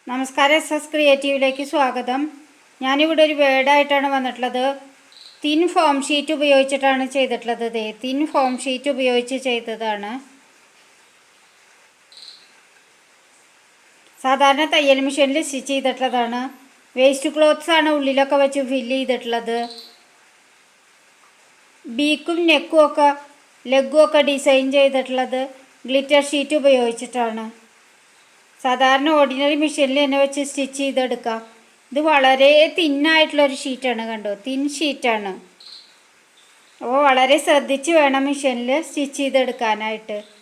നമസ്കാരം, എസ് ക്രിയേറ്റീവിലേക്ക് സ്വാഗതം. ഞാനിവിടെ ഒരു വേർഡായിട്ടാണ് വന്നിട്ടുള്ളത്. തിൻ ഫോം ഷീറ്റ് ഉപയോഗിച്ചിട്ടാണ് ചെയ്തിട്ടുള്ളത്. തിൻ ഫോം ഷീറ്റ് ഉപയോഗിച്ച് ചെയ്തതാണ്. സാധാരണ തയ്യൽ മെഷീനിൽ സ്റ്റിച്ച് ചെയ്തിട്ടുള്ളതാണ്. വേസ്റ്റ് ക്ലോത്ത്സ് ആണ് ഉള്ളിലൊക്കെ വെച്ച് ഫില്ല് ചെയ്തിട്ടുള്ളത്. ബീക്കും നെക്കും ഒക്കെ ലെഗും ഒക്കെ ഡിസൈൻ ചെയ്തിട്ടുള്ളത് ഗ്ലിറ്റർ ഷീറ്റ് ഉപയോഗിച്ചിട്ടാണ്. സാധാരണ ഓർഡിനറി മെഷീനിൽ തന്നെ വെച്ച് സ്റ്റിച്ച് ചെയ്തെടുക്കാം. ഇത് വളരെ തിന്നായിട്ടുള്ളൊരു ഷീറ്റാണ്, കണ്ടോ, തിൻ ഷീറ്റാണ്. അപ്പോൾ വളരെ ശ്രദ്ധിച്ച് വേണം മെഷീനിൽ സ്റ്റിച്ച് ചെയ്തെടുക്കാനായിട്ട്.